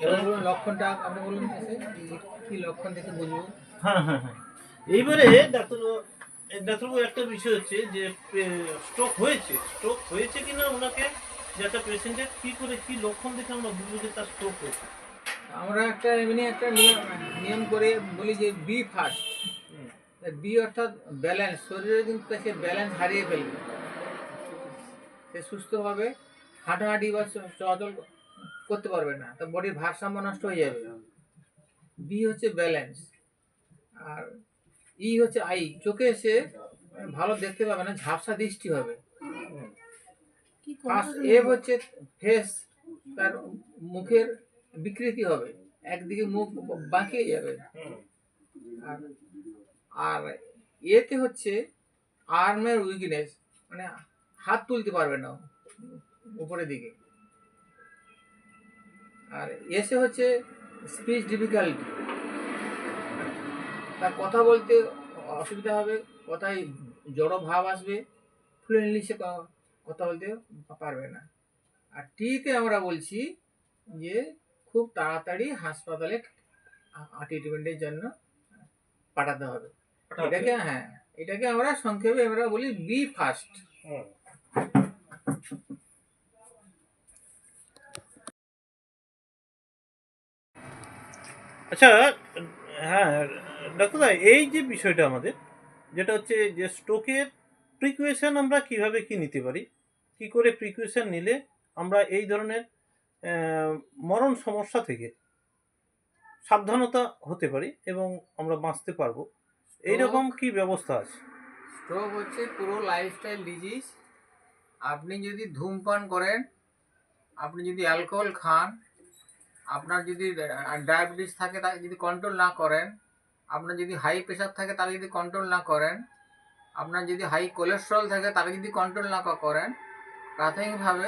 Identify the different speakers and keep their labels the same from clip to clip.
Speaker 1: এবার বলুন লক্ষণটা আপনি বলুন কি লক্ষণ দেখে বুঝবো?
Speaker 2: হ্যাঁ হ্যাঁ হ্যাঁ এইবারে ডাক্তারবাবু একটা বিষয় হচ্ছে যে স্ট্রোক হয়েছে কিনা ওনাকে, যে একটা পেশেন্টের কি করে কি লক্ষণ দেখে আমরা বুঝবো যে তার স্ট্রোক হয়েছে।
Speaker 1: আমরা একটা এমনি একটা নিয়ম করে বলি যে বি ফার্স্ট। বি অর্থাৎ ব্যালেন্স, শরীরে কিন্তু সে ব্যালেন্স হারিয়ে ফেলবে, সে সুস্থভাবে হাঁটাহাঁটি বা চলাচল করতে পারবে না, তার বডির ভারসাম্য নষ্ট হয়ে যাবে। বি হচ্ছে ব্যালেন্স। আর ই হচ্ছে আই, চোখে সে ভালো দেখতে পাবে না, ঝাপসা দৃষ্টি হবে। ফার্স্ট এ হচ্ছে ফেস, তার মুখের বিকৃতি হবে, একদিকে মুখ বাঁকিয়ে যাবে। আর আর এতে হচ্ছে আর্মের উইকনেস, মানে হাত তুলতে পারবে না উপরের দিকে। আর এসে হচ্ছে স্পিচ ডিফিকাল্টি, তার কথা বলতে অসুবিধা হবে, কথায় জড়ো ভাব আসবে, ফ্লুয়েন্টলি সে কথা বলতে পারবে না। আর টিতে আমরা বলছি যে খুব তাড়াতাড়ি হাসপাতালে ট্রিটমেন্টের জন্য পাঠাতে হবে। এটাকে আমরা সংক্ষেপে আমরা বলি বি ফার্স্ট।
Speaker 2: আচ্ছা, হ্যাঁ ডাক্তারদা, এই যে বিষয়টা আমাদের যেটা হচ্ছে যে স্ট্রোকের প্রিকুয়েশন আমরা কিভাবে কি নিতে পারি, কি করে প্রিকুয়েশন নিলে আমরা এই ধরনের মরণ সমস্যা থেকে সাবধানতা হতে পারি এবং আমরা বাঁচতে পারবো, এইরকম কি ব্যবস্থা আছে?
Speaker 1: স্ট্রোক হচ্ছে পুরো লাইফস্টাইল ডিজিজ। আপনি যদি ধূমপান করেন, আপনি যদি অ্যালকোহল খান, আপনার যদি ডায়াবেটিস থাকে তাকে যদি কন্ট্রোল না করেন, আপনার যদি হাই প্রেশার থাকে তাকে যদি কন্ট্রোল না করেন, আপনার যদি হাই কোলেস্ট্রল থাকে তাকে যদি কন্ট্রোল না করেন, প্রাথমিকভাবে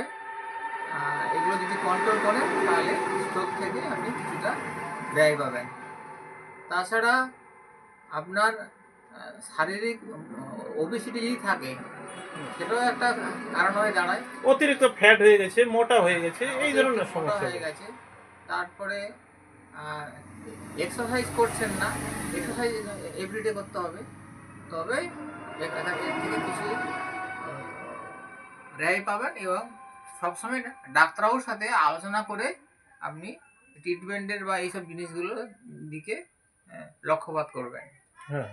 Speaker 1: এগুলো যদি কন্ট্রোল করেন তাহলে স্ট্রোক থেকে আপনি কিছুটা রেহাই পাবেন। তাছাড়া আপনার শারীরিক ওবেসিটি যদি থাকে, সেটাও একটা কারণ হয়ে দাঁড়ায়।
Speaker 2: অতিরিক্ত ফ্যাট হয়ে গেছে, মোটা হয়ে গেছে, এই ধরনের সমস্যা
Speaker 1: হয়ে গেছে। তারপরে এক্সারসাইজ করছেন না, এক্সারসাইজ এভরিডে করতে হবে, তবে এর থেকে কিছু রেহাই পাবেন। এবং সবসময় ডাক্তারবাবুর সাথে আলোচনা করে আপনি ট্রিটমেন্টের বা এইসব জিনিসগুলোর দিকে লক্ষ্যপাত করবেন।
Speaker 2: হ্যাঁ,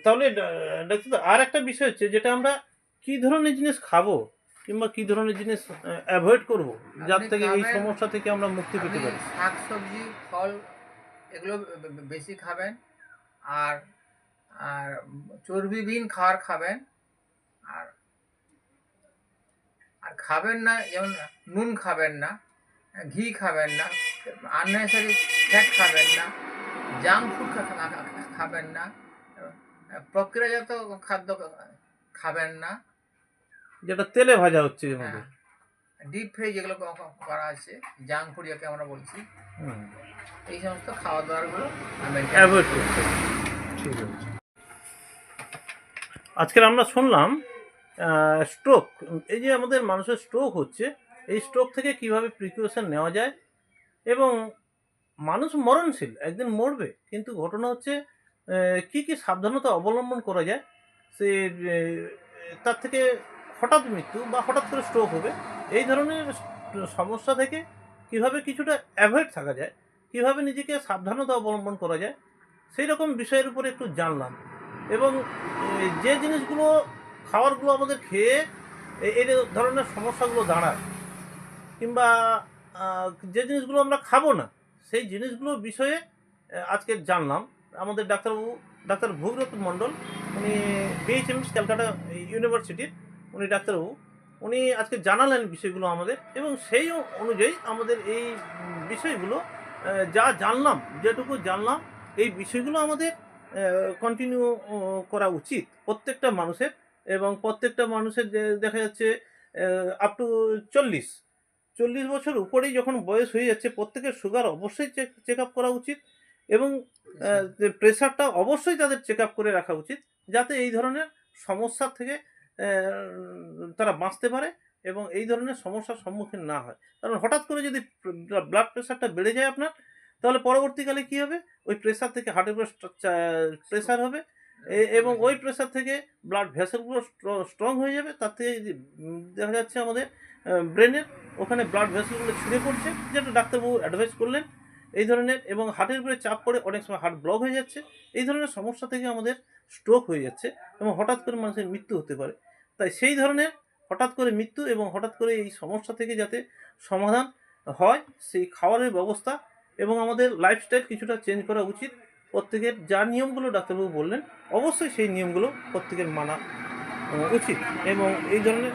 Speaker 2: তাহলে ডাক্তার আর একটা বিষয় হচ্ছে যেটা আমরা কি ধরনের জিনিস খাবো কিংবা কি ধরনের জিনিস অ্যাভয়েড করব যার থেকে এই সমস্যা থেকে আমরা মুক্তি পেতে পারি।
Speaker 1: শাক সবজি ফল এগুলো বেশি খাবেন, আর আর চর্বিবিহীন খাবার খাবেন। আর আর খাবেন না, যেমন নুন খাবেন না, ঘি খাবেন না, আননেসারি ফ্যাট খাবেন না, জাঙ্ক ফুড খাবেন না, প্রক্রিয়াজাত খাদ্য খাবেন না,
Speaker 2: যেটা তেলে ভাজা হচ্ছে,
Speaker 1: ডিপ ফ্রাই যেগুলো করা আছে, জাঙ্ক ফুড যাকে আমরা বলছি, এই সমস্ত খাওয়া দাওয়াগুলো
Speaker 2: অ্যাভয়েড করতে হবে। ঠিক আছে। আজকের আমরা শুনলাম স্ট্রোক, এই যে আমাদের মানুষের স্ট্রোক হচ্ছে, এই স্ট্রোক থেকে কিভাবে প্রিকশন নেওয়া যায় এবং মানুষ মরণশীল, একদিন মরবে, কিন্তু ঘটনা হচ্ছে কি কি সাবধানতা অবলম্বন করা যায় সে তার থেকে হঠাৎ মৃত্যু বা হঠাৎ করে স্ট্রোক হবে, এই ধরনের সমস্যা থেকে কিভাবে কিছুটা অ্যাভয়েড থাকা যায়, কিভাবে নিজেকে সাবধানতা অবলম্বন করা যায়, সেই রকম বিষয়ের উপরে একটু জানলাম। এবং যে জিনিসগুলো খাবারগুলো আমাদের খেয়ে এই ধরনের সমস্যাগুলো দাঁড়ায়, কিংবা যে জিনিসগুলো আমরা খাবো না সেই জিনিসগুলোর বিষয়ে আজকে জানলাম। আমাদের ডাক্তার ভূব্রত মণ্ডল, উনি বিএইচএমএস ক্যালকাটা ইউনিভার্সিটির উনি ডাক্তারবাবু, উনি আজকে জানালেন বিষয়গুলো আমাদের, এবং সেই অনুযায়ী আমাদের এই বিষয়গুলো যা জানলাম, যেটুকু জানলাম, এই বিষয়গুলো আমাদের কন্টিনিউ করা উচিত প্রত্যেকটা মানুষের। এবং প্রত্যেকটা মানুষের দেখা যাচ্ছে আপ টু 40 বছর উপরেই যখন বয়স হয়ে যাচ্ছে, প্রত্যেকের সুগার অবশ্যই চেক আপ করা উচিত, এবং প্রেশারটা অবশ্যই তাদের চেক আপ করে রাখা উচিত, যাতে এই ধরনের সমস্যার থেকে তারা বাঁচতে পারে এবং এই ধরনের সমস্যার সম্মুখীন না হয়। কারণ হঠাৎ করে যদি ব্লাড প্রেশারটা বেড়ে যায় আপনার, তাহলে পরবর্তীকালে কী হবে, ওই প্রেশার থেকে হার্টের উপর প্রেশার হবে এবং ওই প্রেশার থেকে ব্লাড ভেসেলগুলো স্ট্রং হয়ে যাবে। তার থেকে দেখা যাচ্ছে আমাদের ব্রেনের ওখানে ব্লাড ভেসেলগুলো ছিঁড়ে পড়ছে, যেটা ডাক্তারবাবু অ্যাডভাইস করলেন এই ধরনের, এবং হার্টের উপরে চাপ পড়ে অনেক সময় হার্ট ব্লক হয়ে যাচ্ছে। এই ধরনের সমস্যা থেকে আমাদের স্ট্রোক হয়ে যাচ্ছে এবং হঠাৎ করে মানুষের মৃত্যু হতে পারে। তাই সেই ধরনের হঠাৎ করে মৃত্যু এবং হঠাৎ করে এই সমস্যা থেকে যাতে সমাধান হয়, সেই খাবারের ব্যবস্থা এবং আমাদের লাইফস্টাইল কিছুটা চেঞ্জ করা উচিত। প্রত্যেকের যা নিয়মগুলো ডাক্তারবাবু বললেন, অবশ্যই সেই নিয়মগুলো প্রত্যেকের মানা উচিত এবং এই ধরনের